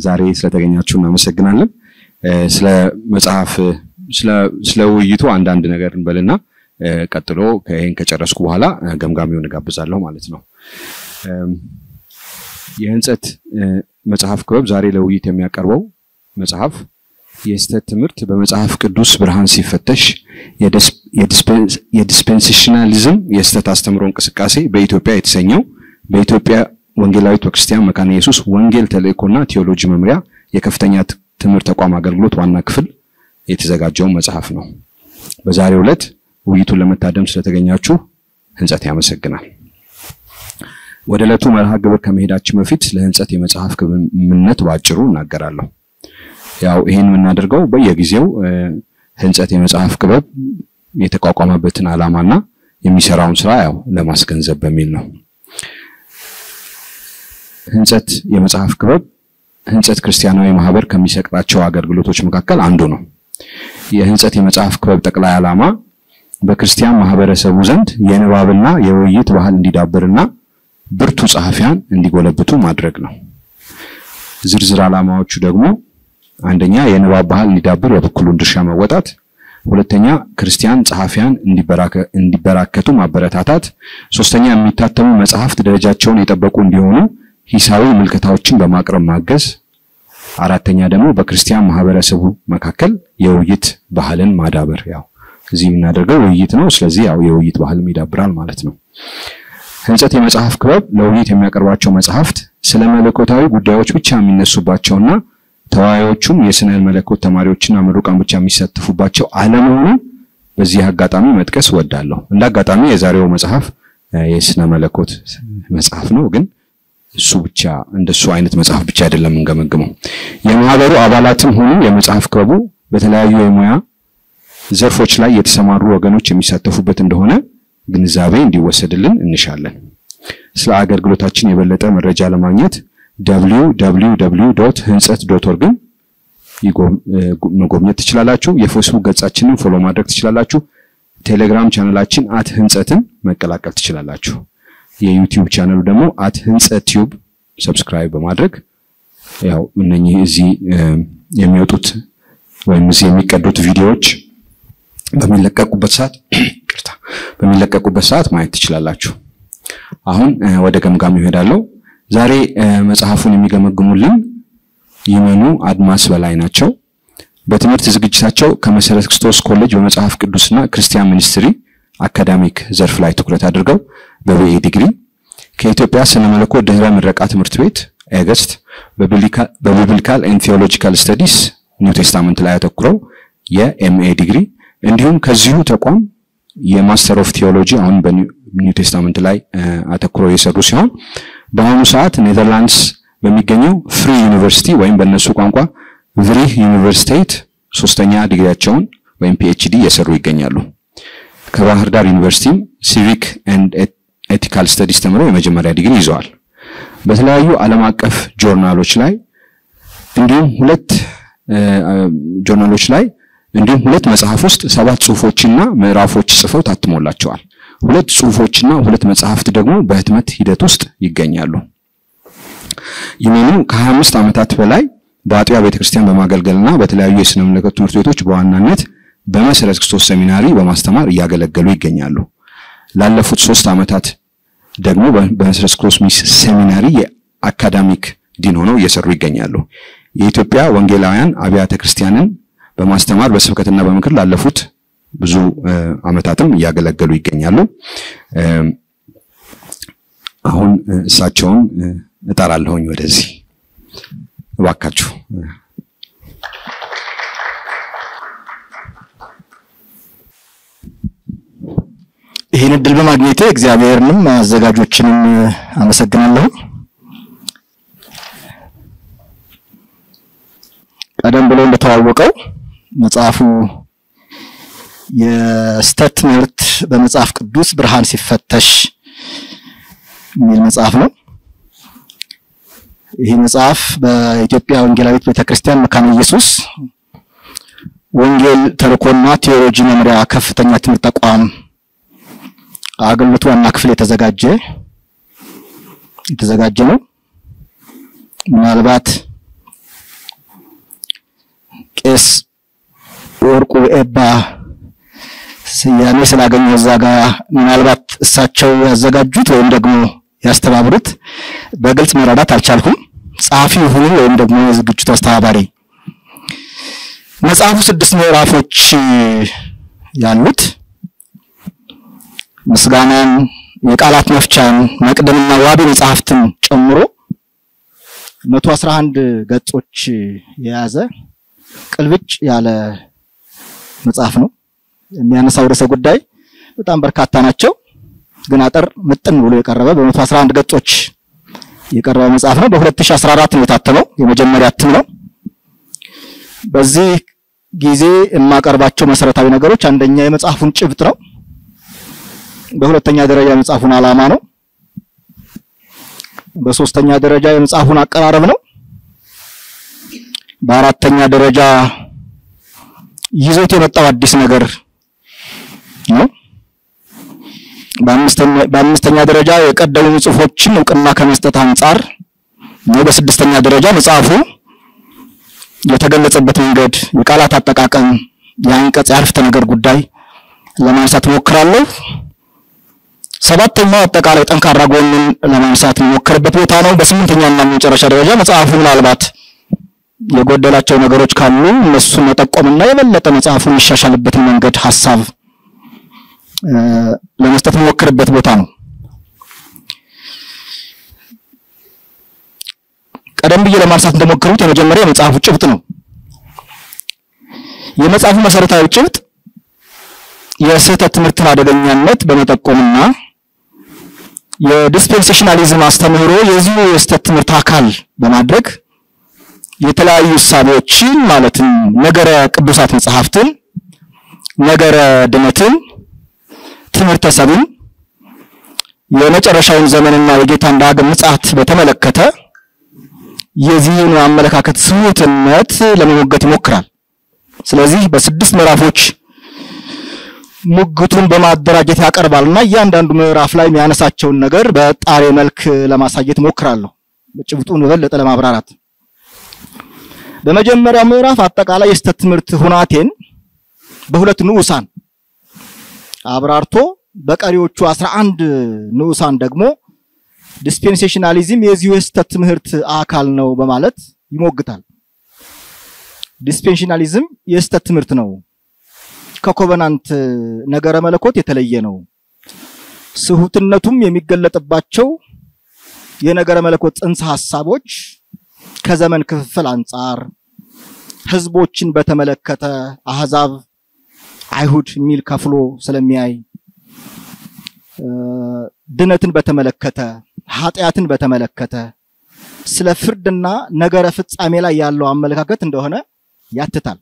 ዛሬ ስለተገኛችሁ እናመሰግናለን። ስለ መጽሐፍ ስለ ውይይቱ አንዳንድ ነገር እንበልና ቀጥሎ ከይሄን ከጨረስኩ በኋላ ገምጋሚውን ጋብዛለሁ ማለት ነው። የህንጸት መጽሐፍ ክበብ ዛሬ ለውይይት የሚያቀርበው መጽሐፍ የስተት ትምህርት በመጽሐፍ ቅዱስ ብርሃን ሲፈተሽ የዲስፔንሴሽናሊዝም የስተት አስተምሮ እንቅስቃሴ በኢትዮጵያ የተሰኘው በኢትዮጵያ ወንጌላዊት ቤተክርስቲያን መካነ ኢየሱስ ወንጌል ተልእኮና ቴዎሎጂ መምሪያ የከፍተኛ ትምህርት ተቋም አገልግሎት ዋና ክፍል የተዘጋጀው መጽሐፍ ነው። በዛሬው ዕለት ውይይቱን ለመታደም ስለተገኛችሁ ህንጸት ያመሰግናል። ወደ ዕለቱ መርሃ ግብር ከመሄዳችን በፊት ለህንጸት የመጽሐፍ ክበብ ምንነት ባጭሩ እናገራለሁ። ያው ይሄን የምናደርገው በየጊዜው ህንጸት የመጽሐፍ ክበብ የተቋቋመበትን ዓላማና የሚሰራውን ስራ ያው ለማስገንዘብ በሚል ነው። ህንጸት የመጽሐፍ ክበብ ህንጸት ክርስቲያናዊ ማህበር ከሚሰጣቸው አገልግሎቶች መካከል አንዱ ነው። የህንጸት የመጽሐፍ ክበብ ጠቅላይ ዓላማ በክርስቲያን ማህበረሰቡ ዘንድ የንባብና የውይይት ባህል እንዲዳብርና ብርቱ ጸሐፊያን እንዲጎለብቱ ማድረግ ነው። ዝርዝር ዓላማዎቹ ደግሞ አንደኛ የንባብ ባህል እንዲዳብር የበኩሉን ድርሻ መወጣት፣ ሁለተኛ ክርስቲያን ጸሐፊያን እንዲበራከቱ ማበረታታት፣ ሶስተኛ የሚታተሙ መጽሐፍት ደረጃቸውን የጠበቁ እንዲሆኑ ሂሳዊ ምልከታዎችን በማቅረብ ማገዝ፣ አራተኛ ደግሞ በክርስቲያን ማህበረሰቡ መካከል የውይይት ባህልን ማዳበር። ያው እዚህ የምናደርገው ውይይት ነው፣ ስለዚህ ያው የውይይት ባህልም ይዳብራል ማለት ነው። ህንጸት የመጽሐፍ ክበብ ለውይይት የሚያቀርባቸው መጽሐፍት ስለ መለኮታዊ ጉዳዮች ብቻ የሚነሱባቸውና ተወያዮቹም የስነ መለኮት ተማሪዎችና ምሩቃን ብቻ የሚሳተፉባቸው አለመሆኑ በዚህ አጋጣሚ መጥቀስ ወዳለሁ። እንደ አጋጣሚ የዛሬው መጽሐፍ የስነ መለኮት መጽሐፍ ነው፣ ግን እሱ ብቻ እንደሱ አይነት መጽሐፍ ብቻ አይደለም እንገመግመው። የማህበሩ አባላትም ሆኑ የመጽሐፍ ክበቡ በተለያዩ የሙያ ዘርፎች ላይ የተሰማሩ ወገኖች የሚሳተፉበት እንደሆነ ግንዛቤ እንዲወሰድልን እንሻለን። ስለ አገልግሎታችን የበለጠ መረጃ ለማግኘት www.hintzet.org መጎብኘት ትችላላችሁ። የፌስቡክ ገጻችንን ፎሎ ማድረግ ትችላላችሁ። ቴሌግራም ቻናላችን @hintzet መቀላቀል ትችላላችሁ። የዩቲዩብ ቻናሉ ደግሞ @hintzet-tube ሰብስክራይብ በማድረግ ያው እነኚህ እዚህ የሚወጡት ወይም እዚህ የሚቀዱት ቪዲዮዎች በሚለቀቁበት ሰዓት ማየት ትችላላችሁ። አሁን ወደ ገምጋሚው ሄዳለሁ። ዛሬ መጽሐፉን የሚገመግሙልን ይመኑ አድማስ በላይ ናቸው። በትምህርት ዝግጅታቸው ከመሰረት ክርስቶስ ኮሌጅ በመጽሐፍ ቅዱስና ክርስቲያን ሚኒስትሪ አካዳሚክ ዘርፍ ላይ ትኩረት አድርገው በቢኤ ዲግሪ ከኢትዮጵያ ስነ መለኮት ድህረ ምረቃ ትምህርት ቤት ኤገስት በቢብሊካል ኤንድ ቴዎሎጂካል ስተዲስ ኒው ቴስታመንት ላይ አተኩረው የኤምኤ ዲግሪ እንዲሁም ከዚሁ ተቋም የማስተር ኦፍ ቴዎሎጂ አሁን በኒው ቴስታመንት ላይ አተኩረው የሰሩ ሲሆን በአሁኑ ሰዓት ኔዘርላንድስ በሚገኘው ፍሪ ዩኒቨርሲቲ ወይም በእነሱ ቋንቋ ቭሪህ ዩኒቨርሲቲ ሶስተኛ ዲግሪያቸውን ወይም ፒኤችዲ እየሰሩ ይገኛሉ። ከባህር ዳር ዩኒቨርሲቲ ሲቪክ ኤንድ ኤቲካል ስተዲስ ተምረው የመጀመሪያ ዲግሪ ይዘዋል። በተለያዩ ዓለም አቀፍ ጆርናሎች ላይ እንዲሁም ሁለት መጽሐፍ ውስጥ 7 ጽሁፎችና ምዕራፎች ጽፈው ታትሞላቸዋል። 2 ጽሁፎችና 2 መጽሐፍት ደግሞ በህትመት ሂደት ውስጥ ይገኛሉ። ይመኑ ከ25 ዓመታት በላይ በአጥቢያ ቤተክርስቲያን በማገልገልና በተለያዩ የስነ መለኮት ትምህርት ቤቶች በዋናነት በመሰረት ክርስቶስ ሴሚናሪ በማስተማር እያገለገሉ ይገኛሉ። ላለፉት 3 ዓመታት ደግሞ በመሰረት ክርስቶስ ሴሚናሪ የአካዳሚክ ዲን ሆነው እየሰሩ ይገኛሉ። የኢትዮጵያ ወንጌላውያን አብያተ ክርስቲያንን በማስተማር በስብከትና በምክር ላለፉት ብዙ ዓመታትም እያገለገሉ ይገኛሉ። አሁን እሳቸውን እጠራለሁኝ ወደዚህ እባካችሁ። ይሄን እድል በማግኘቴ እግዚአብሔርንም አዘጋጆችንም አመሰግናለሁ። ቀደም ብሎ እንደተዋወቀው መጽሐፉ የስተት ትምህርት በመጽሐፍ ቅዱስ ብርሃን ሲፈተሽ የሚል መጽሐፍ ነው። ይህ መጽሐፍ በኢትዮጵያ ወንጌላዊት ቤተክርስቲያን መካነ ኢየሱስ ወንጌል ተልእኮና ቴዎሎጂ መምሪያ ከፍተኛ ትምህርት ተቋም አገልግሎት ዋና ክፍል የተዘጋጀ ነው። ምናልባት ቄስ ወርቁ ኤባ ስያሜ ስላገኘው እዛ ጋር ምናልባት እሳቸው ያዘጋጁት ወይም ደግሞ ያስተባብሩት በግልጽ መረዳት አልቻልኩም። ጻፊ ሆኖ ወይም ደግሞ የዝግጅቱ አስተባባሪ መጽሐፉ 6 ምዕራፎች ያሉት ምስጋናን፣ የቃላት መፍቻን፣ መቅደምና ዋቢ መጽሐፍትን ጨምሮ 111 ገጾች የያዘ ቅልብጭ ያለ መጽሐፍ ነው። የሚያነሳው ርዕሰ ጉዳይ በጣም በርካታ ናቸው፣ ግን አጠር ምጥን ብሎ የቀረበ በ111 ገጾች የቀረበ መጽሐፍ ነው። በ2014 ነው የታተመው፣ የመጀመሪያ እትም ነው። በዚህ ጊዜ የማቀርባቸው መሰረታዊ ነገሮች አንደኛ የመጽሐፉን ጭብጥ ነው። በሁለተኛ ደረጃ የመጽሐፉን ዓላማ ነው። በሶስተኛ ደረጃ የመጽሐፉን አቀራረብ ነው። በአራተኛ ደረጃ ይዞት የመጣው አዲስ ነገር ነው። በአምስተኛ ደረጃ የቀደሙ ጽሑፎችን ዕውቅና ከመስጠት አንፃር ነው። በስድስተኛ ደረጃ መጽሐፉ የተገለጸበት መንገድ፣ የቃላት አጠቃቀም፣ የአንቀጽ የአረፍተ ነገር ጉዳይ ለማንሳት ሞክራለሁ። ሰባተኛው አጠቃላይ ጠንካራ ጎንን ለማንሳት ሞክርበት ቦታ ነው። በስምንተኛና መጨረሻ ደረጃ መጽሐፉ ምናልባት የጎደላቸው ነገሮች ካሉ እነሱን መጠቆምና የበለጠ መጽሐፉን ይሻሻልበት መንገድ ሐሳብ ለመስጠት ሞክርበት ቦታ ነው። ቀደም ብዬ ለማንሳት እንደሞከሩት የመጀመሪያው የመጽሐፉ ጭብጥ ነው። የመጽሐፉ መሰረታዊ ጭብጥ የስህተት ትምህርትን አደገኛነት በመጠቆምና የዲስፔንሴሽናሊዝም አስተምህሮ የዚሁ የስህተት ትምህርት አካል በማድረግ የተለያዩ ሐሳቦችን ማለትም ነገረ ቅዱሳት መጽሐፍትን፣ ነገረ ድነትን፣ ትምህርተ ሰብን፣ የመጨረሻውን ዘመንና የጌታን ዳግም ምጽአት በተመለከተ የዚህን አመለካከት ስሁትነት ለመሞገት ይሞክራል። ስለዚህ በ6 ምዕራፎች ሙግቱን በማደራጀት ያቀርባልና እያንዳንዱ ምዕራፍ ላይ የሚያነሳቸውን ነገር በጣሪ መልክ ለማሳየት ሞክራለሁ፣ በጭብጡን በበለጠ ለማብራራት። በመጀመሪያው ምዕራፍ አጠቃላይ የስህተት ትምህርት ሁናቴን በሁለት ንዑሳን አብራርቶ በቀሪዎቹ 11 ንዑሳን ደግሞ ዲስፔንሴሽናሊዝም የዚሁ የስህተት ትምህርት አካል ነው በማለት ይሞግታል። ዲስፔንሴሽናሊዝም የስህተት ትምህርት ነው፣ ከኮቨናንት ነገረ መለኮት የተለየ ነው፣ ስሁትነቱም የሚገለጥባቸው የነገረ መለኮት ጽንሰ ሐሳቦች ከዘመን ክፍፍል አንፃር ህዝቦችን በተመለከተ አህዛብ አይሁድ ሚል ከፍሎ ስለሚያይ፣ ድነትን በተመለከተ፣ ኃጢያትን በተመለከተ፣ ስለ ፍርድና ነገረ ፍጻሜ ላይ ያለው አመለካከት እንደሆነ ያትታል።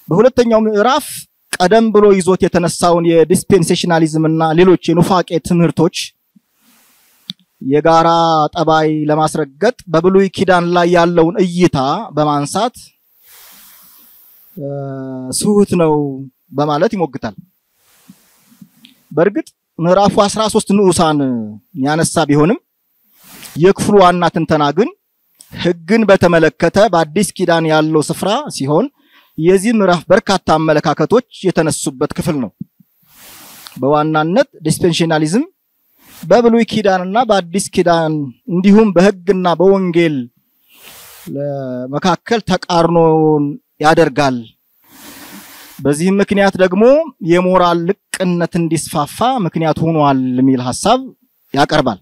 በሁለተኛው ምዕራፍ ቀደም ብሎ ይዞት የተነሳውን የዲስፔንሴሽናሊዝም እና ሌሎች የኑፋቄ ትምህርቶች የጋራ ጠባይ ለማስረገጥ በብሉይ ኪዳን ላይ ያለውን እይታ በማንሳት ስሁት ነው በማለት ይሞግታል። በእርግጥ ምዕራፉ 13 ንዑሳን ያነሳ ቢሆንም የክፍሉ ዋና ትንተና ግን ሕግን በተመለከተ በአዲስ ኪዳን ያለው ስፍራ ሲሆን የዚህ ምዕራፍ በርካታ አመለካከቶች የተነሱበት ክፍል ነው። በዋናነት ዲስፔንሴሽናሊዝም በብሉይ ኪዳንና በአዲስ ኪዳን እንዲሁም በሕግና በወንጌል መካከል ተቃርኖን ያደርጋል። በዚህም ምክንያት ደግሞ የሞራል ልቅነት እንዲስፋፋ ምክንያት ሆኗል የሚል ሐሳብ ያቀርባል።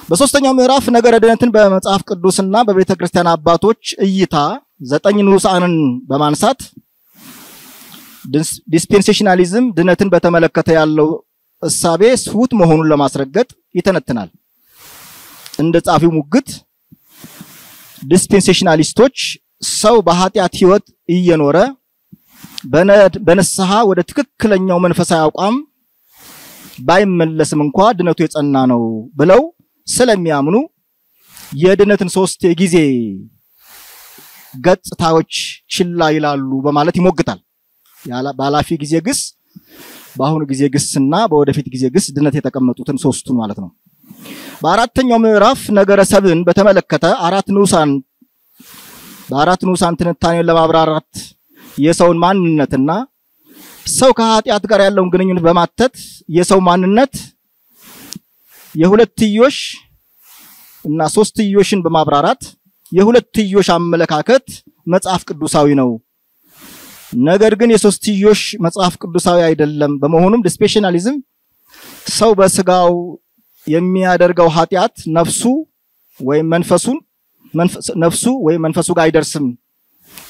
በሶስተኛው ምዕራፍ ነገረ ድነትን በመጽሐፍ ቅዱስና በቤተክርስቲያን አባቶች እይታ 9 ንዑሳንን በማንሳት ዲስፔንሴሽናሊዝም ድነትን በተመለከተ ያለው እሳቤ ስሁት መሆኑን ለማስረገጥ ይተነትናል። እንደ ጻፊው ሙግት ዲስፔንሴሽናሊስቶች ሰው በኃጢአት ህይወት እየኖረ በንስሐ ወደ ትክክለኛው መንፈሳዊ አቋም ባይመለስም እንኳን ድነቱ የጸና ነው ብለው ስለሚያምኑ የድነትን 3 የጊዜ ገጽታዎች ችላ ይላሉ በማለት ይሞግታል። ባላፊ ጊዜ ግስ፣ በአሁኑ ጊዜ ግስና በወደፊት ጊዜ ግስ ድነት የተቀመጡትን 3ቱን ማለት ነው። በአራተኛው ምዕራፍ ነገረ ሰብን በተመለከተ 4 ንዑሳን በአራት ንዑሳን ትንታኔውን ለማብራራት የሰውን ማንነትና ሰው ከኃጢአት ጋር ያለውን ግንኙነት በማተት የሰው ማንነት የሁለትዮሽ እና ሶስትዮሽን በማብራራት የሁለትዮሽ አመለካከት መጽሐፍ ቅዱሳዊ ነው ነገር ግን የሶስትዮሽ መጽሐፍ ቅዱሳዊ አይደለም በመሆኑም ዲስፔንሴሽናሊዝም ሰው በስጋው የሚያደርገው ኃጢአት ነፍሱ ወይ መንፈሱ ጋር አይደርስም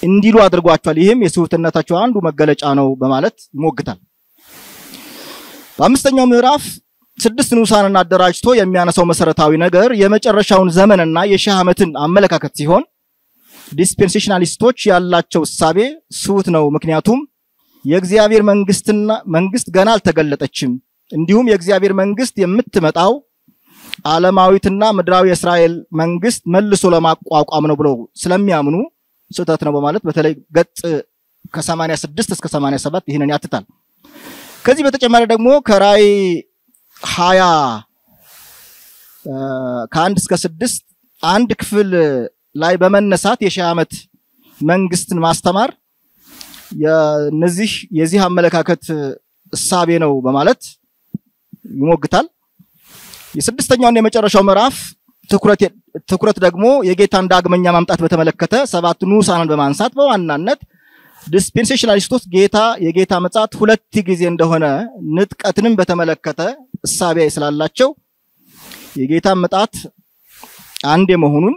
እንዲሉ አድርጓቸዋል ይሄም የስውርነታቸው አንዱ መገለጫ ነው በማለት ይሞግታል በአምስተኛው ምዕራፍ 6 ንዑሳንን አደራጅቶ የሚያነሳው መሰረታዊ ነገር የመጨረሻውን ዘመንና የሺህ ዓመትን አመለካከት ሲሆን ዲስፔንሴሽናሊስቶች ያላቸው እሳቤ ስውት ነው ምክንያቱም የእግዚአብሔር መንግስት ገና አልተገለጠችም እንዲሁም የእግዚአብሔር መንግስት የምትመጣው ዓለማዊትና ምድራዊ የእስራኤል መንግስት መልሶ ለማቋቋም ነው ብለው ስለሚያምኑ ስህተት ነው በማለት በተለይ ገጽ ከ86 እስከ 87 ይሄንን ያትታል ከዚህ በተጨማሪ ደግሞ ከራእይ 20 ከ1 እስከ 6 አንድ ክፍል ላይ በመነሳት የሺህ ዓመት መንግስትን ማስተማር የዚህ አመለካከት እሳቤ ነው በማለት ይሞግታል የስድስተኛውና የመጨረሻው ምዕራፍ ትኩረት ደግሞ የጌታን ዳግመኛ ማምጣት በተመለከተ 7 ንዑሳንን በማንሳት በዋናነት ዲስፔንሴሽናሊስቶች የጌታ መጻት ሁለት ጊዜ እንደሆነ ንጥቀትንም በተመለከተ እሳቤ ስላላቸው የጌታ መጣት አንድ የመሆኑን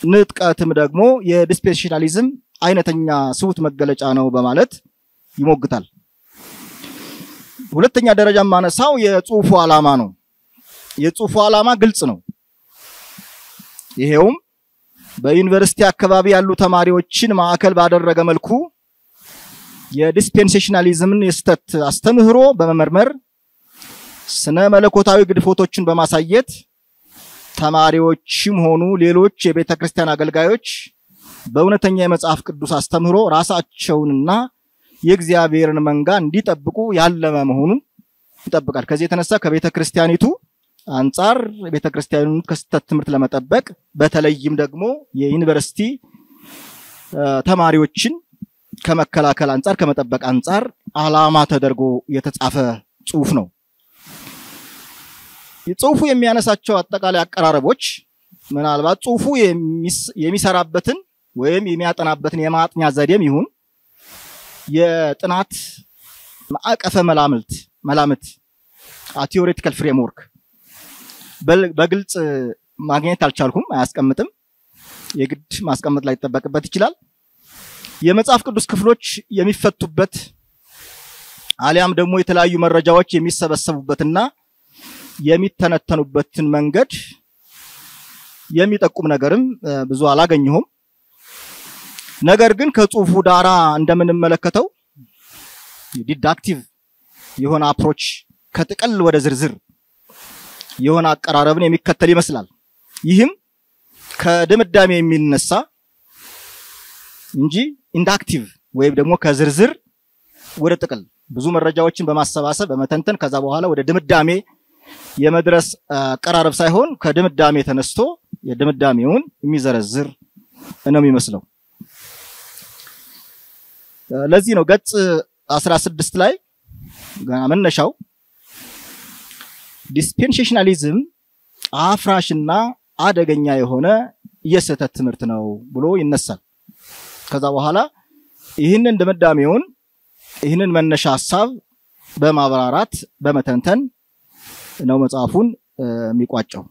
ንጥቀትም ደግሞ የዲስፔንሴሽናሊዝም አይነተኛ ስውት መገለጫ ነው በማለት ይሞግታል ሁለተኛ ደረጃ ማነሳው የጽሁፉ ዓላማ ነው የጽሁፉ ዓላማ ግልጽ ነው ይሄውም በዩኒቨርሲቲ አካባቢ ያሉ ተማሪዎችን ማዕከል ባደረገ መልኩ የዲስፔንሴሽናሊዝምን የስተት አስተምህሮ በመመርመር ስነ መለኮታዊ ግድፎቶችን በማሳየት ተማሪዎችም ሆኑ ሌሎች የቤተክርስቲያን አገልጋዮች በእውነተኛ የመጽሐፍ ቅዱስ አስተምህሮ ራሳቸውንና የእግዚአብሔርን መንጋ እንዲጠብቁ ያለመ መሆኑን ይጠብቃል ከዚህ የተነሳ ከቤተክርስቲያኒቱ አንፃር ቤተክርስቲያኑን ከስተት ትምህርት ለመጠበቅ በተለይም ደግሞ የዩኒቨርሲቲ ተማሪዎችን ከመከላከል አንፃር ከመጠበቅ አንፃር ዓላማ ተደርጎ የተጻፈ ጽሁፍ ነው የጽሁፉ የሚያነሳቸው አጠቃላይ አቀራረቦች ምናልባት ጽሁፉ የሚሰራበትን ወይም የሚያጠናበትን የማጥኛ ዘዴም ይሁን የጥናት ማዕቀፈ መላምት ቲዮሬቲካል ፍሬምወርክ በግልጽ ማግኘት አልቻልኩም አያስቀምጥም የግድ ማስቀመጥ ላይ ተጠበቅበት ይችላል የመጽሐፍ ቅዱስ ክፍሎች የሚፈቱበት አሊያም ደግሞ የተለያዩ መረጃዎች የሚሰበሰቡበትና የሚተነተኑበትን መንገድ የሚጠቁም ነገርም ብዙ አላገኘሁም ነገር ግን ከጽሁፉ ዳራ እንደምንመለከተው ዲዳክቲቭ የሆነ አፕሮች ከጥቅል ወደ ዝርዝር የሆነ አቀራረብን የሚከተል ይመስላል ይህም ከድምዳሜ የሚነሳ እንጂ ኢንዳክቲቭ ወይም ደግሞ ከዝርዝር ወደ ጥቅል ብዙ መረጃዎችን በማሰባሰብ በመተንተን ከዛ በኋላ ወደ ድምዳሜ የመድረስ አቀራረብ ሳይሆን ከድምዳሜ ተነስቶ የድምዳሜውን የሚዘረዝር ነው የሚመስለው ለዚህ ነው ገጽ 16 ላይ ገና መነሻው ዲስፔንሴሽናሊዝም አፍራሽና አደገኛ የሆነ የስተት ትምህርት ነው ብሎ ይነሳል ከዛ በኋላ ይህንን ድምዳሜውን ይህንን መነሻ ሐሳብ በማብራራት በመተንተን ነው መጽሐፉን የሚቋጨው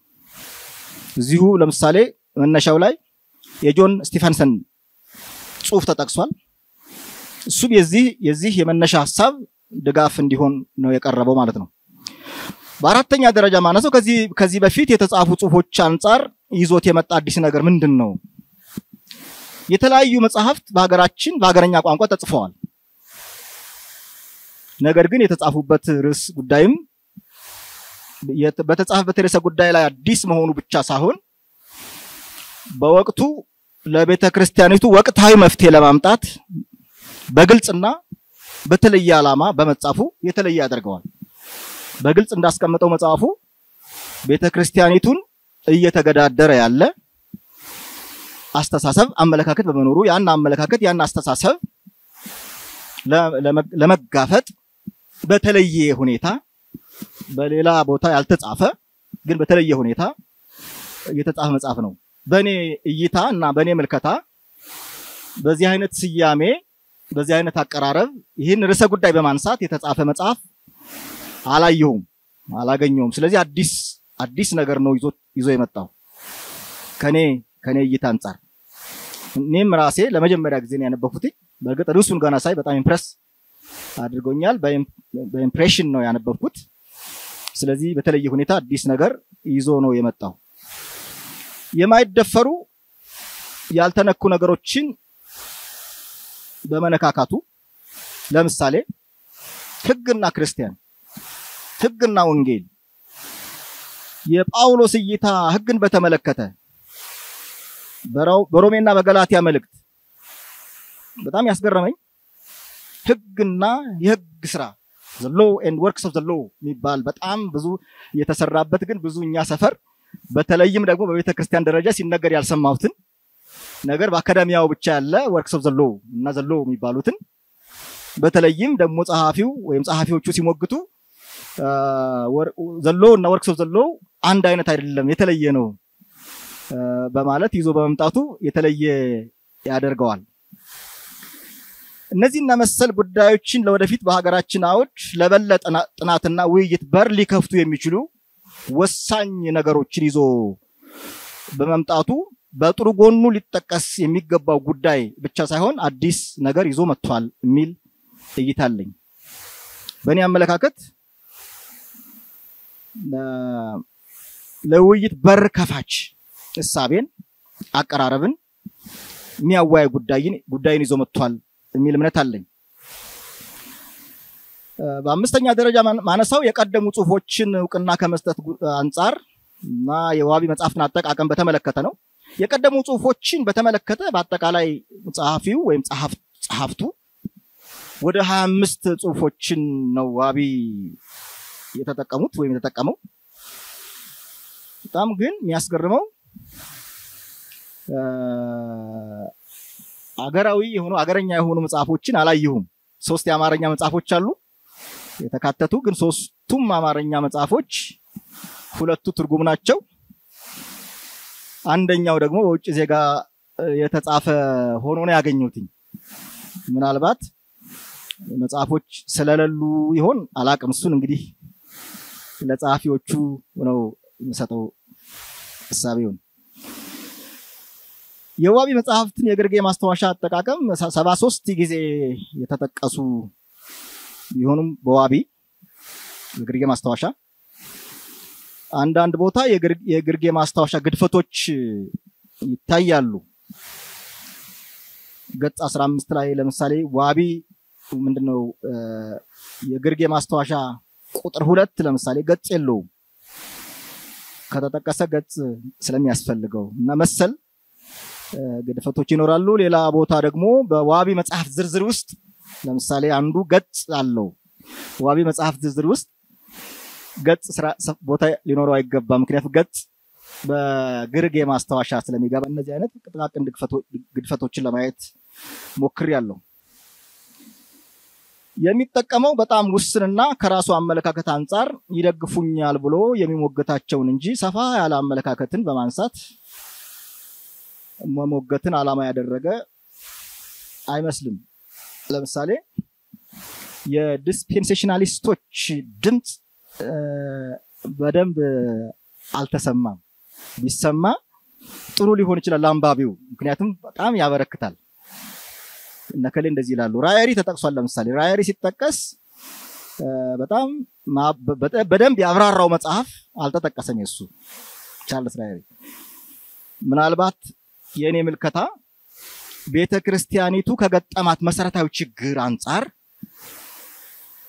እዚሁ ለምሳሌ መነሻው ላይ የጆን ስቲፈንሰን ጽሁፍ ተጠቅሷል እሱም የዚህ የመነሻ ሐሳብ ድጋፍ እንዲሆን ነው የቀረበው ማለት ነው በአራተኛ ደረጃ ማነሳው ከዚህ በፊት የተጻፉ ጽሁፎች አንፃር ይዞት የመጣ አዲስ ነገር ምንድነው የተለያዩ መጽሐፍት በአገረኛ ቋንቋ ተጽፈዋል ነገር ግን የተጻፉበት ርዕስ ጉዳይም በተጻፈበት ርዕሰ ጉዳይ ላይ አዲስ መሆኑ ብቻ ሳይሆን በወቅቱ ለቤተክርስቲያኒቱ ወቅታዊ መፍትሄ ለማምጣት በግልጽና በተለየ ዓላማ በመጻፉ የተለየ ያደርገዋል በግልጽ እንዳስቀመጠው መጽሐፉ ቤተክርስቲያኒቱን እየተገዳደረ ያለ አስተሳሰብ አመለካከት በመኖሩ ያን አመለካከት ያን አስተሳሰብ ለመጋፈጥ በተለየ ሁኔታ በሌላ ቦታ ያልተጻፈ ግን በተለየ ሁኔታ የተጻፈ መጽሐፍ ነው። በኔ እይታ እና በኔ መልከታ በዚህ አይነት ስያሜ በዚህ አይነት አቀራረብ ይህን ርዕሰ ጉዳይ በማንሳት የተጻፈ መጽሐፍ አላገኘውም። ስለዚህ አዲስ ነገር ነው ይዞ የመጣው ከኔ እይታ አንፃር። እኔም ራሴ ለመጀመሪያ ጊዜ ነው ያነበብኩት። በእርግጥ ርዕሱን ገና ሳይ በጣም ኢምፕረስ አድርጎኛል። በኢምፕሬሽን ነው ያነበብኩት። ስለዚህ በተለየ ሁኔታ አዲስ ነገር ይዞ ነው የመጣው። የማይደፈሩ ያልተነኩ ነገሮችን በመነካካቱ ለምሳሌ ሕግና ክርስቲያን፣ ሕግና ወንጌል፣ የጳውሎስ እይታ ሕግን በተመለከተ በሮሜና በገላትያ መልእክት በጣም ያስገረመኝ ሕግና የሕግ ስራ the law and works of the law የሚባል በጣም ብዙ የተሰራበት ግን ብዙ እኛ ሰፈር በተለይም ደግሞ በቤተክርስቲያን ደረጃ ሲነገር ያልሰማሁትን ነገር በአካዳሚያው ብቻ ያለ works of the law እና the law የሚባሉትን በተለይም ደግሞ ጸሐፊው ወይም ጸሐፊዎቹ ሲሞግቱ the law እና works of the law አንድ አይነት አይደለም የተለየ ነው በማለት ይዞ በመምጣቱ የተለየ ያደርገዋል። እነዚህና መሰል ጉዳዮችን ለወደፊት በሀገራችን አውድ ለበለጠ ጥናትና ውይይት በር ሊከፍቱ የሚችሉ ወሳኝ ነገሮችን ይዞ በመምጣቱ በጥሩ ጎኑ ሊጠቀስ የሚገባው ጉዳይ ብቻ ሳይሆን አዲስ ነገር ይዞ መጥቷል የሚል እይታ አለኝ። በእኔ አመለካከት ለውይይት በር ከፋች እሳቤን አቀራረብን የሚያዋይ ጉዳይን ይዞ መጥቷል የሚል እምነት አለኝ። በአምስተኛ ደረጃ ማነሳው የቀደሙ ጽሁፎችን ዕውቅና ከመስጠት አንፃር እና የዋቢ መጽሐፍን አጠቃቀም በተመለከተ ነው። የቀደሙ ጽሁፎችን በተመለከተ በአጠቃላይ ጸሐፊው ወይም ጸሐፍቱ ወደ 25 ጽሁፎችን ነው ዋቢ የተጠቀሙት ወይም የተጠቀመው። በጣም ግን የሚያስገርመው አገረኛ የሆኑ መጽሐፎችን አላየሁም። 3 የአማርኛ መጽሐፎች አሉ የተካተቱ፣ ግን 3ቱም አማርኛ መጽሐፎች 2ቱ ትርጉም ናቸው። አንደኛው ደግሞ በውጭ ዜጋ የተጻፈ ሆኖ ነው ያገኘሁት። ምናልባት መጽሐፎች ስለሌሉ ይሆን አላቅም። እሱን እንግዲህ ለጸሐፊዎቹ ነው የምሰጠው ሐሳቤውን። የዋቢ መጽሐፍትን የግርጌ ማስተዋሻ አጠቃቀም 73 ጊዜ የተጠቀሱ ቢሆኑም በዋቢ የግርጌ ማስተዋሻ አንዳንድ ቦታ የግርጌ ማስተዋሻ ግድፈቶች ይታያሉ። ገጽ 15 ላይ ለምሳሌ ዋቢ ምንድነው የግርጌ ማስተዋሻ ቁጥር 2 ለምሳሌ ገጽ የለውም ከተጠቀሰ ገጽ ስለሚያስፈልገው እና መሰል ግድፈቶች ይኖራሉ። ሌላ ቦታ ደግሞ በዋቢ መጽሐፍ ዝርዝር ውስጥ ለምሳሌ አንዱ ገጽ አለው። ዋቢ መጽሐፍ ዝርዝር ውስጥ ገጽ ቦታ ሊኖረው አይገባም፣ ምክንያቱም ገጽ በግርጌ ማስተዋሻ ስለሚገባ። እነዚህ አይነት ጥቃቅን ግድፈቶችን ለማየት ሞክሬያለሁ። የሚጠቀመው በጣም ውስንና ከራሱ አመለካከት አንፃር ይደግፉኛል ብሎ የሚሞገታቸውን እንጂ ሰፋ ያለ አመለካከትን በማንሳት መሞገትን ዓላማ ያደረገ አይመስልም። ለምሳሌ የዲስፔንሴሽናሊስቶች ድምጽ በደንብ አልተሰማም። ቢሰማ ጥሩ ሊሆን ይችላል ለአንባቢው፣ ምክንያቱም በጣም ያበረክታል። እነከሌ እንደዚህ ይላሉ። ራየሪ ተጠቅሷል። ለምሳሌ ራየሪ ሲጠቀስ በጣም በደንብ ያብራራው መጽሐፍ አልተጠቀሰም። የሱ ቻርልስ ራየሪ ምናልባት የኔ ምልከታ ቤተክርስቲያኒቱ ከገጠማት መሰረታዊ ችግር አንፃር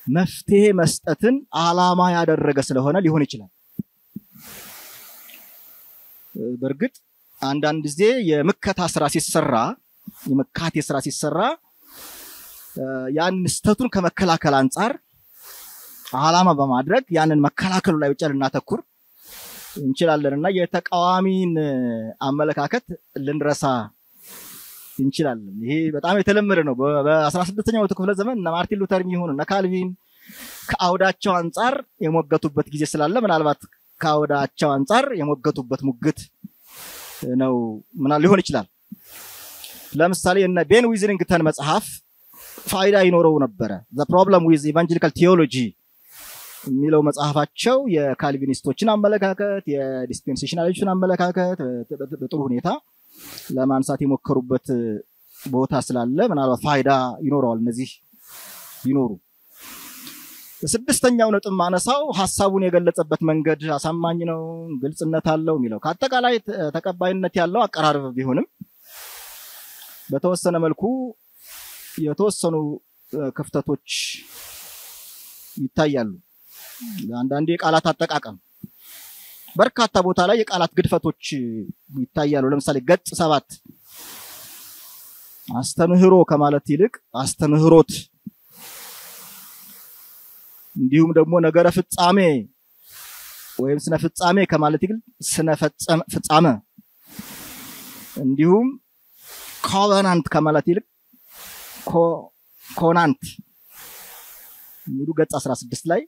መፍትሄ መስጠትን ዓላማ ያደረገ ስለሆነ ሊሆን ይችላል። በርግጥ አንዳንድ ጊዜ የመከታ ስራ ሲሰራ ያን ስተቱን ከመከላከል አንፃር ዓላማ በማድረግ ያንን መከላከሉ ላይ ብቻ ልናተኩር እንችላለንና የተቃዋሚን አመለካከት ልንረሳ እንችላለን። ይሄ በጣም የተለመደ ነው። በ16ኛው ክፍለ ዘመን እና ማርቲን ሉተር ይሁን እና ካልቪን ከአውዳቸው አንፃር የሞገቱበት ጊዜ ስላለ ምናልባት ከአውዳቸው አንፃር የሞገቱበት ሙግት ነው ምናል ሊሆን ይችላል። ለምሳሌ እና ቤን ዊዝሪንግተን መጽሐፍ ፋይዳ ይኖረው ነበር። The problem with evangelical theology የሚለው መጽሐፋቸው የካልቪኒስቶችን አመለካከት የዲስፔንሴሽናሊስቶችን አመለካከት በጥሩ ሁኔታ ለማንሳት የሞከሩበት ቦታ ስላለ ምናልባት ፋይዳ ይኖረዋል። እነዚህ ይኖሩ። ስድስተኛው ነጥብ ማነሳው ሐሳቡን የገለጸበት መንገድ አሳማኝ ነው፣ ግልጽነት አለው የሚለው ከአጠቃላይ ተቀባይነት ያለው አቀራረብ ቢሆንም በተወሰነ መልኩ የተወሰኑ ክፍተቶች ይታያሉ። አንዳንዴ የቃላት አጠቃቀም በርካታ ቦታ ላይ የቃላት ግድፈቶች ይታያሉ። ለምሳሌ ገጽ 7 አስተምህሮ ከማለት ይልቅ አስተምህሮት እንዲሁም ደግሞ ነገረ ፍጻሜ ወይም ስነ ፍጻሜ ከማለት ይልቅ ስነ ፍጻሜ እንዲሁም ኮቨናንት ከማለት ይልቅ ኮናንት የሚሉ ገጽ 16 ላይ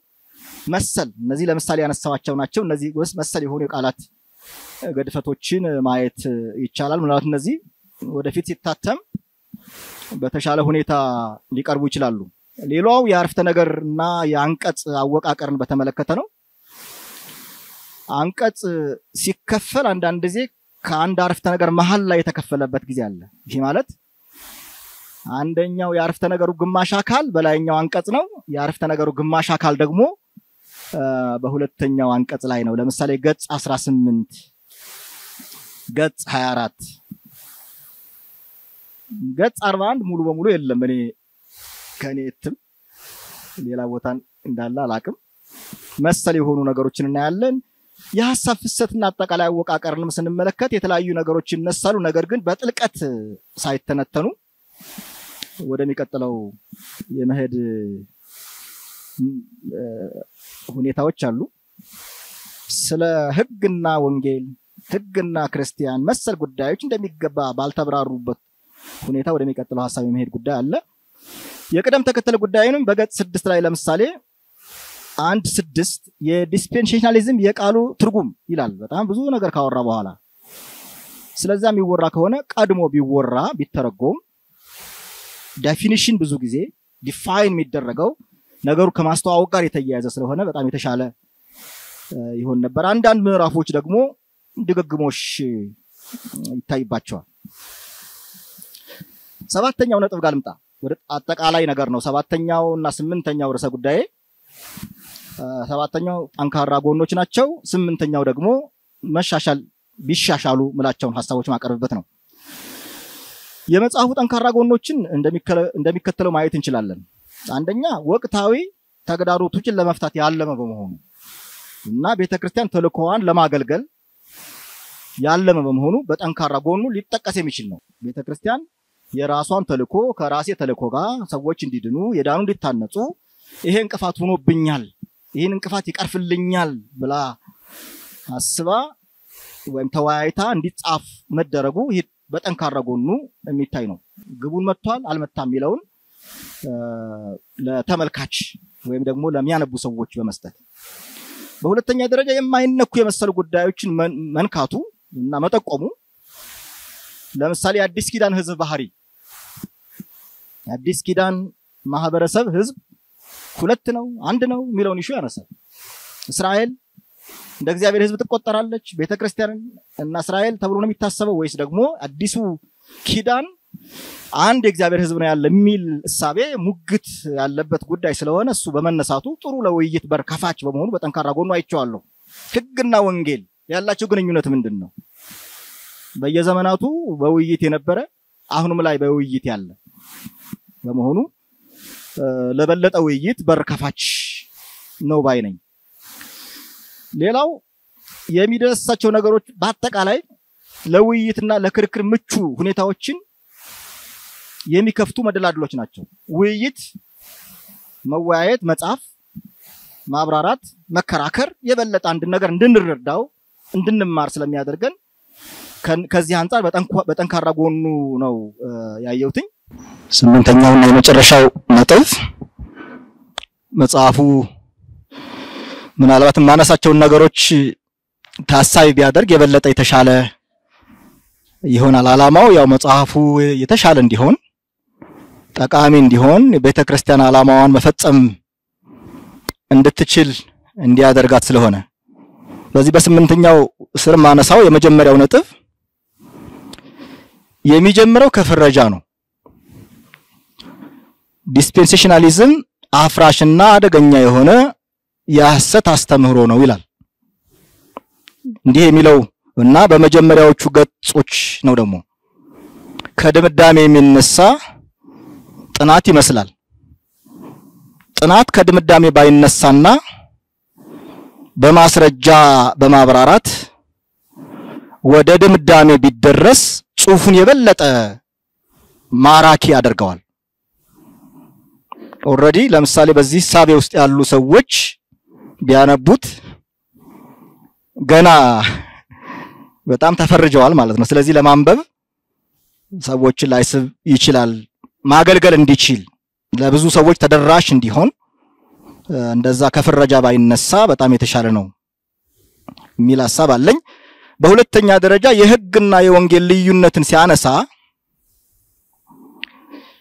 መሰል እነዚህ ለምሳሌ ያነሳዋቸው ናቸው። እነዚህ መሰል የሆኑ የቃላት ገድፈቶችን ማየት ይቻላል። ምናልባት እነዚህ ወደፊት ሲታተም በተሻለ ሁኔታ ሊቀርቡ ይችላሉ። ሌላው የአረፍተ ነገርና የአንቀጽ አወቃቀርን በተመለከተ ነው። አንቀጽ ሲከፈል አንዳንድ ጊዜ ከአንድ አረፍተ ነገር መሃል ላይ የተከፈለበት ጊዜ አለ። ይሄ ማለት አንደኛው የአረፍተ ነገሩ ግማሽ አካል በላይኛው አንቀጽ ነው፣ የአረፍተ ነገሩ ግማሽ አካል ደግሞ በሁለተኛው አንቀጽ ላይ ነው። ለምሳሌ ገጽ 18 ገጽ 24 ገጽ 41 ሙሉ በሙሉ የለም። እኔ ከኔትም ሌላ ቦታ እንዳለ አላቅም። መሰል የሆኑ ነገሮችን እናያለን። የሐሳብ ፍሰትና አጠቃላይ አወቃቀርን ስንመለከት የተለያዩ ነገሮች ይነሳሉ። ነገር ግን በጥልቀት ሳይተነተኑ ወደሚቀጥለው የመሄድ ሁኔታዎች አሉ። ስለ ሕግና ወንጌል ሕግና ክርስቲያን መሰል ጉዳዮች እንደሚገባ ባልተብራሩበት ሁኔታ ወደሚቀጥለው ሐሳብ የመሄድ ጉዳይ አለ። የቅደም ተከተል ጉዳዩንም በገጽ 6 ላይ ለምሳሌ 1:6 የዲስፔንሴሽናሊዝም የቃሉ ትርጉም ይላል። በጣም ብዙ ነገር ካወራ በኋላ ስለዚህ የሚወራ ከሆነ ቀድሞ ቢወራ ቢተረጎም ዴፊኒሽን ብዙ ጊዜ ዲፋይን የሚደረገው ነገሩ ከማስተዋወቅ ጋር የተያያዘ ስለሆነ በጣም የተሻለ ይሆን ነበር። አንዳንድ ምዕራፎች ደግሞ ድግግሞሽ ይታይባቸዋል። ሰባተኛው ነጥብ ጋር ልምጣ። ወደ አጠቃላይ ነገር ነው። ሰባተኛው እና ስምንተኛው ርዕሰ ጉዳይ ሰባተኛው ጠንካራ ጎኖች ናቸው። ስምንተኛው ደግሞ መሻሻል ቢሻሻሉ ምላቸውን ሐሳቦች ማቀርብበት ነው። የመጽሐፉ ጠንካራ ጎኖችን እንደሚከተለው ማየት እንችላለን። አንደኛ ወቅታዊ ተግዳሮቶችን ለመፍታት ያለመ በመሆኑ እና ቤተክርስቲያን ተልእኮዋን ለማገልገል ያለመ በመሆኑ በጠንካራ ጎኑ ሊጠቀስ የሚችል ነው። ቤተክርስቲያን የራሷን ተልእኮ ከራሴ ተልእኮ ጋር ሰዎች እንዲድኑ የዳኑ እንዲታነጹ ይሄ እንቅፋት ሆኖብኛል፣ ይሄን እንቅፋት ይቀርፍልኛል ብላ አስባ ወይም ተወያይታ እንዲጻፍ መደረጉ ይሄ በጠንካራ ጎኑ የሚታይ ነው። ግቡን መጥቷል አልመጣም የሚለውን ለተመልካች ወይም ደግሞ ለሚያነቡ ሰዎች በመስጠት በሁለተኛ ደረጃ የማይነኩ የመሰሉ ጉዳዮችን መንካቱ እና መጠቆሙ ለምሳሌ አዲስ ኪዳን ህዝብ ባህሪ አዲስ ኪዳን ማህበረሰብ ህዝብ ሁለት ነው አንድ ነው የሚለውን ኢሹ ያነሳል። እስራኤል እንደ እግዚአብሔር ህዝብ ተቆጠራለች ቤተክርስቲያን እና እስራኤል ተብሎ ነው የሚታሰበው ወይስ ደግሞ አዲሱ ኪዳን አንድ የእግዚአብሔር ህዝብ ነው ያለ የሚል እሳቤ ሙግት ያለበት ጉዳይ ስለሆነ እሱ በመነሳቱ ጥሩ ለውይይት በርካፋች በመሆኑ በጠንካራ ጎኑ አይቻለሁ። ሕግና ወንጌል ያላቸው ግንኙነት ምንድነው? በየዘመናቱ በውይይት የነበረ አሁንም ላይ በውይይት ያለ በመሆኑ ለበለጠ ውይይት በርካፋች ነው ባይ ነኝ። ሌላው የሚደርሳቸው ነገሮች በአጠቃላይ ለውይይትና ለክርክር ምቹ ሁኔታዎችን የሚከፍቱ መደላድሎች ናቸው። ውይይት፣ መወያየት፣ መጻፍ፣ ማብራራት፣ መከራከር የበለጠ አንድ ነገር እንድንረዳው እንድንማር ስለሚያደርገን ከዚህ አንፃር በጠንካራ ጎኑ ነው ያየሁትኝ። ስምንተኛውና የመጨረሻው ነጥብ መጽሐፉ ምናልባት ማነሳቸውን ነገሮች ታሳቢ ቢያደርግ የበለጠ የተሻለ ይሆናል። ዓላማው ያው መጽሐፉ የተሻለ እንዲሆን ጠቃሚ እንዲሆን ቤተክርስቲያን ዓላማዋን መፈጸም እንድትችል እንዲያደርጋት ስለሆነ በዚህ በስምንተኛው ስር ማነሳው የመጀመሪያው ነጥብ የሚጀምረው ከፍረጃ ነው። ዲስፔንሴሽናሊዝም አፍራሽና አደገኛ የሆነ የሐሰት አስተምህሮ ነው ይላል። እንዲህ የሚለው እና በመጀመሪያዎቹ ገጾች ነው ደግሞ ከድምዳሜ የሚነሳ ጥናት ይመስላል። ጥናት ከድምዳሜ ባይነሳና በማስረጃ በማብራራት ወደ ድምዳሜ ቢደረስ ጽሑፉን የበለጠ ማራኪ ያደርገዋል። ኦሬዲ ለምሳሌ በዚህ ሳቤ ውስጥ ያሉ ሰዎች ቢያነቡት ገና በጣም ተፈርጀዋል ማለት ነው። ስለዚህ ለማንበብ ሰዎችን ላይስብ ይችላል። ማገልገል እንዲችል ለብዙ ሰዎች ተደራሽ እንዲሆን እንደዛ ከፍረጃ ባይነሳ በጣም የተሻለ ነው የሚል ሐሳብ አለኝ። በሁለተኛ ደረጃ የሕግና የወንጌል ልዩነትን ሲያነሳ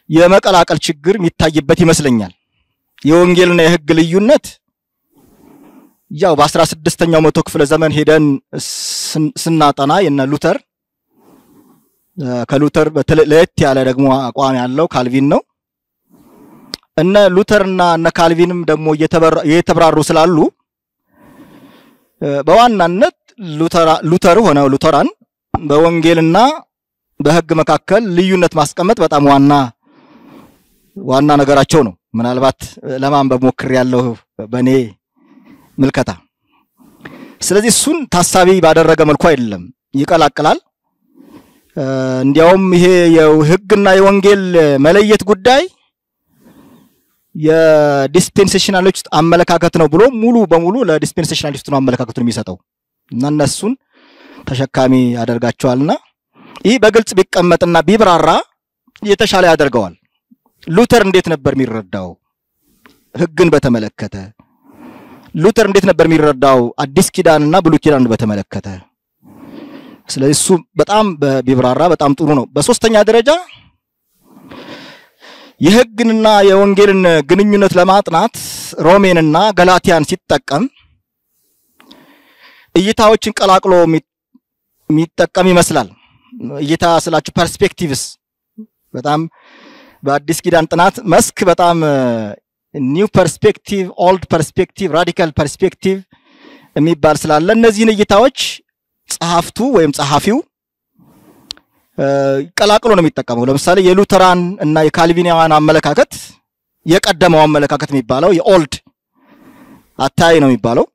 የመቀላቀል ችግር የሚታይበት ይመስለኛል። የወንጌልና የሕግ ልዩነት ያው በ16ኛው መቶ ክፍለ ዘመን ሄደን ስናጠና የነ ሉተር ከሉተር ለየት ያለ ደግሞ አቋም ያለው ካልቪን ነው። እነ ሉተርና እነ ካልቪንም ደግሞ እየተብራሩ ስላሉ በዋናነት ሉተር ሆነው ሉተራን በወንጌልና በሕግ መካከል ልዩነት ማስቀመጥ በጣም ዋና ነገራቸው ነው። ምናልባት ለማንበብ ሞክሬያለሁ በኔ ምልከታ። ስለዚህ እሱን ታሳቢ ባደረገ መልኩ አይደለም ይቀላቅላል። እንዲያውም ይሄ የሕግና የወንጌል መለየት ጉዳይ የዲስፔንሴሽናሎች አመለካከት ነው ብሎ ሙሉ በሙሉ ለዲስፔንሴሽናሊስቱ ነው አመለካከቱን የሚሰጠው እና እነሱን ተሸካሚ ያደርጋቸዋልና ይህ በግልጽ ቢቀመጥና ቢብራራ የተሻለ ያደርገዋል። ሉተር እንዴት ነበር የሚረዳው ሕግን በተመለከተ? ሉተር እንዴት ነበር የሚረዳው አዲስ ኪዳንና ብሉይ ኪዳንን በተመለከተ? ስለዚህ እሱ በጣም ቢብራራ በጣም ጥሩ ነው። በሶስተኛ ደረጃ የሕግንና የወንጌልን ግንኙነት ለማጥናት ሮሜንና ገላትያን ሲጠቀም እይታዎችን ቀላቅሎ የሚጠቀም ይመስላል። እይታ ስላችሁ ፐርስፔክቲቭስ በጣም በአዲስ ኪዳን ጥናት መስክ በጣም ኒው ፐርስፔክቲቭ፣ ኦልድ ፐርስፔክቲቭ፣ ራዲካል ፐርስፔክቲቭ የሚባል ስላለ እነዚህን እይታዎች ጸሐፍቱ ወይም ጸሐፊው ቀላቅሎ ነው የሚጠቀመው። ለምሳሌ የሉተራን እና የካልቪኒያን አመለካከት የቀደመው አመለካከት የሚባለው የኦልድ አታይ ነው የሚባለው።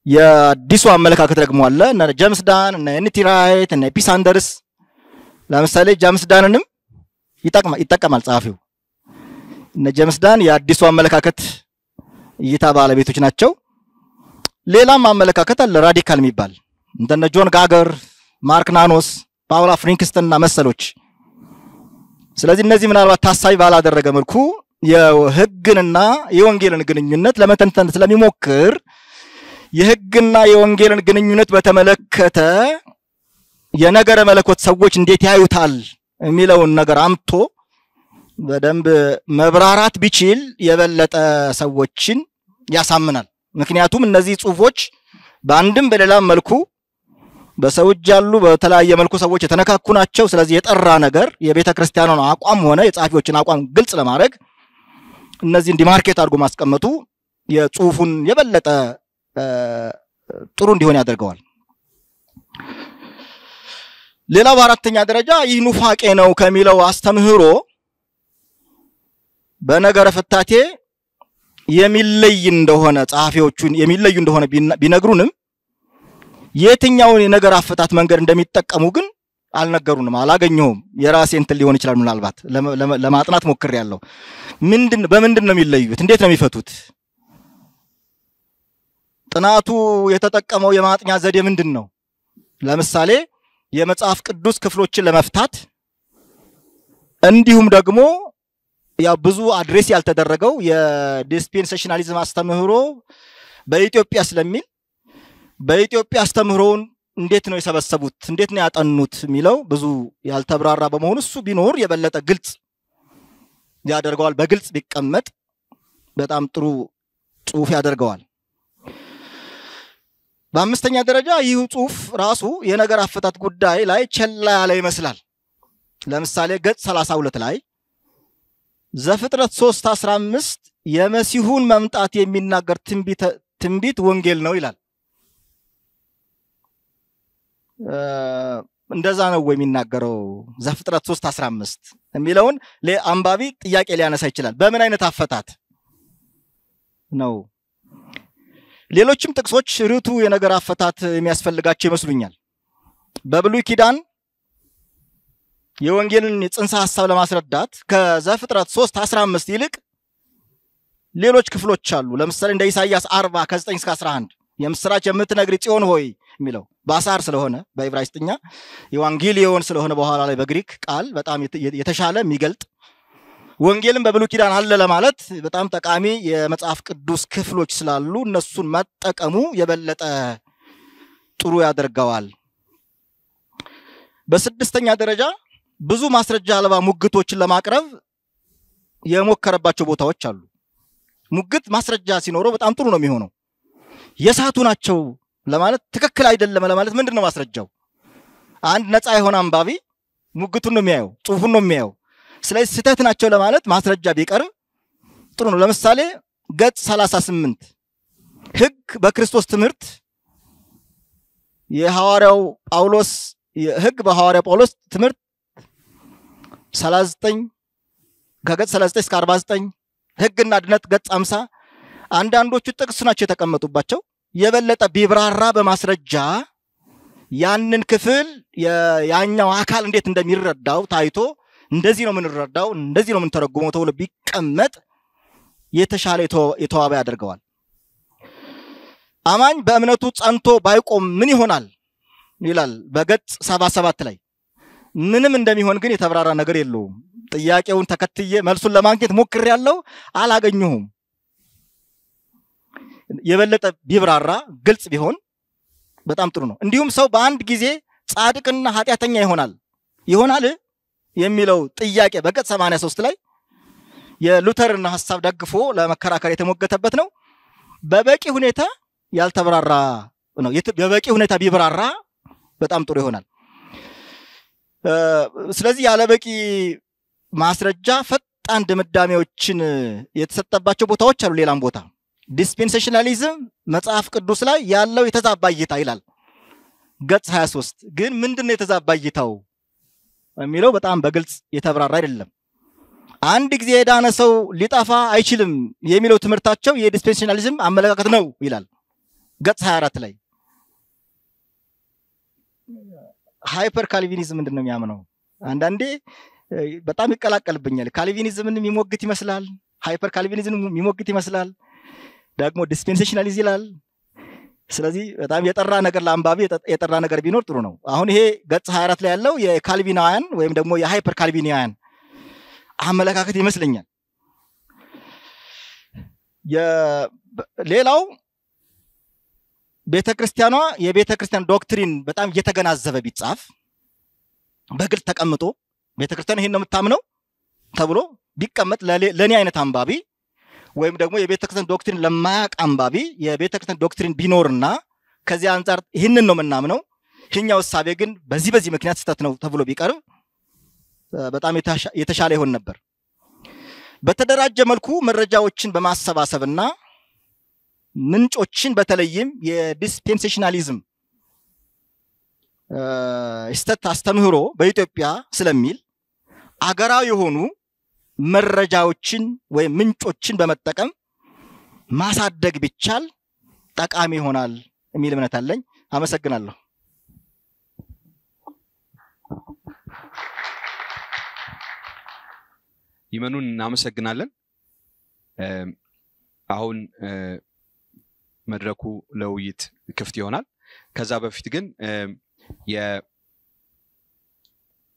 የዲሱ አመለካከት ደግሞ አለ እና ጄምስ ዳን እና ኤንቲ ራይት እና ኤፒሳንደርስ። ለምሳሌ ጄምስ ዳንንም ይጠቀማል ጸሐፊው። እና ጄምስ ዳን የአዲሱ አመለካከት እይታ ባለቤቶች ናቸው። ሌላም አመለካከት አለ ራዲካል የሚባል እንደነ ጆን ጋገር፣ ማርክ ናኖስ፣ ፓውላ ፍሪንክስተንና መሰሎች። ስለዚህ እነዚህ ምናልባት ታሳቢ ባላደረገ መልኩ የሕግንና የወንጌልን ግንኙነት ለመተንተን ስለሚሞክር የሕግና የወንጌልን ግንኙነት በተመለከተ የነገረ መለኮት ሰዎች እንዴት ያዩታል የሚለውን ነገር አምቶ በደንብ መብራራት ቢችል የበለጠ ሰዎችን ያሳምናል። ምክንያቱም እነዚህ ጽሑፎች በአንድም በሌላም መልኩ በሰው እጅ ያሉ በተለያየ መልኩ ሰዎች የተነካኩ ናቸው። ስለዚህ የጠራ ነገር የቤተክርስቲያኑን አቋም ሆነ የጻፊዎችን አቋም ግልጽ ለማድረግ እነዚህን ዲማርኬት አድርጎ ማስቀመጡ የጽሑፉን የበለጠ ጥሩ እንዲሆን ያደርገዋል። ሌላው በአራተኛ ደረጃ ይህ ኑፋቄ ነው ከሚለው አስተምህሮ በነገረ ፍታቴ የሚለይ እንደሆነ ጸሐፊዎቹን የሚለዩ እንደሆነ ቢነግሩንም የትኛውን የነገር አፈታት መንገድ እንደሚጠቀሙ ግን አልነገሩንም፣ አላገኘሁም። የራሴ እንትን ሊሆን ይችላል ምናልባት ለማጥናት ሞክሬያለሁ። በምንድን ነው የሚለዩት? እንዴት ነው የሚፈቱት? ጥናቱ የተጠቀመው የማጥኛ ዘዴ ምንድነው? ለምሳሌ የመጽሐፍ ቅዱስ ክፍሎችን ለመፍታት እንዲሁም ደግሞ ያ ብዙ አድሬስ ያልተደረገው የዲስፔንሴሽናሊዝም አስተምህሮ በኢትዮጵያ ስለሚል በኢትዮጵያ አስተምህሮውን እንዴት ነው የሰበሰቡት እንዴት ነው ያጠኑት የሚለው ብዙ ያልተብራራ በመሆኑ እሱ ቢኖር የበለጠ ግልጽ ያደርገዋል በግልጽ ቢቀመጥ በጣም ጥሩ ጽሁፍ ያደርገዋል በአምስተኛ ደረጃ ይህ ጽሁፍ ራሱ የነገር አፈታት ጉዳይ ላይ ቸላ ያለ ይመስላል ለምሳሌ ገጽ 32 ላይ ዘፍጥረት 3:15 የመሲሁን መምጣት የሚናገር ትንቢት ወንጌል ነው ይላል እንደዛ ነው ወይ የሚናገረው ዘፍጥረት 3:15 የሚለውን ለአንባቢ ጥያቄ ሊያነሳ ይችላል በምን አይነት አፈታት ነው ሌሎችም ጥቅሶች ርቱ የነገር አፈታት የሚያስፈልጋቸው ይመስሉኛል በብሉይ ኪዳን የወንጌልን ጽንሰ ሐሳብ ለማስረዳት ከዘፍጥረት 3:15 ይልቅ ሌሎች ክፍሎች አሉ ለምሳሌ እንደ ኢሳይያስ 40 ከ9 እስከ 11 የምስራች የምትነግሪ ጽዮን ሆይ የሚለው ባሳር ስለሆነ በዕብራይስጥኛ ኢቫንጌሊዮን ስለሆነ በኋላ ላይ በግሪክ ቃል በጣም የተሻለ የሚገልጥ ወንጌልን በብሉይ ኪዳን አለ ለማለት በጣም ጠቃሚ የመጽሐፍ ቅዱስ ክፍሎች ስላሉ እነሱን መጠቀሙ የበለጠ ጥሩ ያደርጋዋል በስድስተኛ ደረጃ ብዙ ማስረጃ አልባ ሙግቶችን ለማቅረብ የሞከረባቸው ቦታዎች አሉ ሙግት ማስረጃ ሲኖረው በጣም ጥሩ ነው የሚሆነው የሳቱ ናቸው ለማለት ትክክል አይደለም ለማለት ምንድነው ማስረጃው አንድ ነፃ የሆነ አንባቢ ሙግቱን ነው የሚያየው ጽሁፉን ነው የሚያየው ስለዚህ ስህተት ናቸው ለማለት ማስረጃ ቢቀርብ ጥሩ ነው ለምሳሌ ገጽ 38 ህግ በክርስቶስ ትምህርት የሐዋርያው ጳውሎስ ህግ በሐዋርያው ጳውሎስ ትምህርት 39 ከገጽ 39 እስከ 49 ህግና ድነት ገጽ 50 አንዳንዶቹ ጥቅስ ናቸው የተቀመጡባቸው የበለጠ ቢብራራ በማስረጃ ያንን ክፍል ያኛው አካል እንዴት እንደሚረዳው ታይቶ እንደዚህ ነው ምንረዳው እንደዚህ ነው ምንተረጉመው ተብሎ ቢቀመጥ የተሻለ የተዋበ ያደርገዋል አማኝ በእምነቱ ጸንቶ ባይቆም ምን ይሆናል ይላል በገጽ 77 ላይ ምንም እንደሚሆን ግን የተብራራ ነገር የለውም ጥያቄውን ተከትዬ መልሱን ለማግኘት ሞክሬያለሁ አላገኘሁም የበለጠ ቢብራራ ግልጽ ቢሆን በጣም ጥሩ ነው እንዲሁም ሰው በአንድ ጊዜ ጻድቅና ኃጢያተኛ ይሆናል የሚለው ጥያቄ በገጽ 83 ላይ የሉተርና ሐሳብ ደግፎ ለመከራከር የተሞገተበት ነው በበቂ ሁኔታ ያልተብራራ ነው በበቂ ሁኔታ ቢብራራ በጣም ጥሩ ይሆናል ስለዚህ ያለ በቂ ማስረጃ ፈጣን ድምዳሜዎችን የተሰጠባቸው ቦታዎች አሉ ሌላም ቦታ ዲስፔንሴሽናሊዝም መጽሐፍ ቅዱስ ላይ ያለው የተዛባ እይታ ይላል ገጽ 23 ግን ምንድነው የተዛባ እይታው የሚለው በጣም በግልጽ የተብራራ አይደለም አንድ ጊዜ የዳነ ሰው ሊጣፋ አይችልም የሚለው ትምህርታቸው የዲስፔንሴሽናሊዝም አመለካከት ነው ይላል ገጽ 24 ላይ ሃይፐር ካልቪኒዝም ምንድነው የሚያምነው አንዳንዴ በጣም ይቀላቀልብኛል ካልቪኒዝምን የሚሞግት ይመስላል ሃይፐር ካልቪኒዝምን የሚሞግት ይመስላል ደግሞ ዲስፔንሴሽናሊዝም ይላል ስለዚህ በጣም የጠራ ነገር ለአንባቢ የጠራ ነገር ቢኖር ጥሩ ነው አሁን ይሄ ገጽ 24 ላይ ያለው የካልቪናውያን ወይም ደግሞ የሃይፐር ካልቪናውያን አመለካከት ይመስለኛል ሌላው ቤተክርስቲያኗ የቤተክርስቲያን ዶክትሪን በጣም እየተገናዘበ ቢጻፍ በግልጽ ተቀምጦ ቤተክርስቲያን ይሄን ነው የምታምነው ተብሎ ቢቀመጥ ለኔ አይነት አንባቢ ወይም ደግሞ የቤተክርስቲያን ዶክትሪን ለማያቅ አንባቢ የቤተክርስቲያን ዶክትሪን ቢኖርና ከዚህ አንፃር ይሄንን ነው የምናምነው ይሄኛው ሐሳቤ ግን በዚህ ምክንያት ስተት ነው ተብሎ ቢቀርብ በጣም የተሻለ ይሆን ነበር በተደራጀ መልኩ መረጃዎችን በማሰባሰብና ምንጮችን በተለይም የዲስፔንሴሽናሊዝም ስተት አስተምህሮ በኢትዮጵያ ስለሚል አገራዊ የሆኑ መረጃዎችን ወይ ምንጮችን በመጠቀም ማሳደግ ቢቻል ጠቃሚ ይሆናል የሚል እምነት አለኝ አመሰግናለሁ ይመኑን እናመሰግናለን አሁን መድረኩ ለውይይት ክፍት ይሆናል። ከዛ በፊት ግን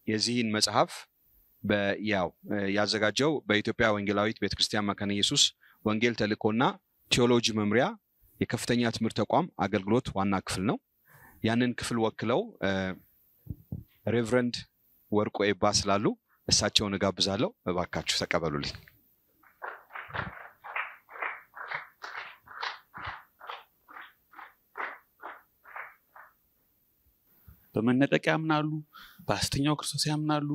የዚህን መጽሐፍ ያዘጋጀው በኢትዮጵያ ወንጌላዊት ቤተክርስቲያን መካነ ኢየሱስ ወንጌል ተልእኮና ቴዎሎጂ መምሪያ የከፍተኛ ትምህርት ተቋም አገልግሎት ዋና ክፍል ነው። ያንን ክፍል ወክለው ሬቨረንድ ወርቁ ኤባ ስላሉ እሳቸውን ጋብዛለሁ። እባካችሁ ተቀበሉልኝ። በመነጠቅ ያምናሉ፣ በሐሰተኛው ክርስቶስ ያምናሉ፣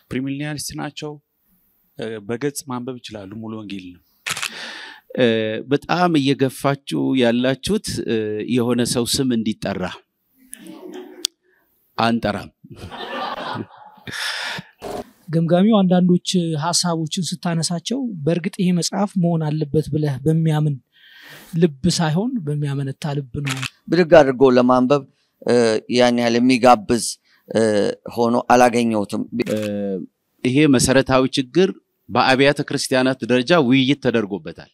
ፕሪሚሊያኒስት ናቸው። በገጽ ማንበብ ይችላሉ። ሙሉ ወንጌል ነው። በጣም እየገፋችሁ ያላችሁት የሆነ ሰው ስም እንዲጠራ አንጠራም። ገምጋሚው አንዳንዶች ሐሳቦችን ስታነሳቸው በእርግጥ ይሄ መጽሐፍ መሆን አለበት ብለህ በሚያምን ልብ ሳይሆን በሚያመነታ ልብ ነው ብድግ አድርጎ ለማንበብ ያን ያህል የሚጋብዝ ሆኖ አላገኘሁትም። ይሄ መሰረታዊ ችግር በአብያተ ክርስቲያናት ደረጃ ውይይት ተደርጎበታል።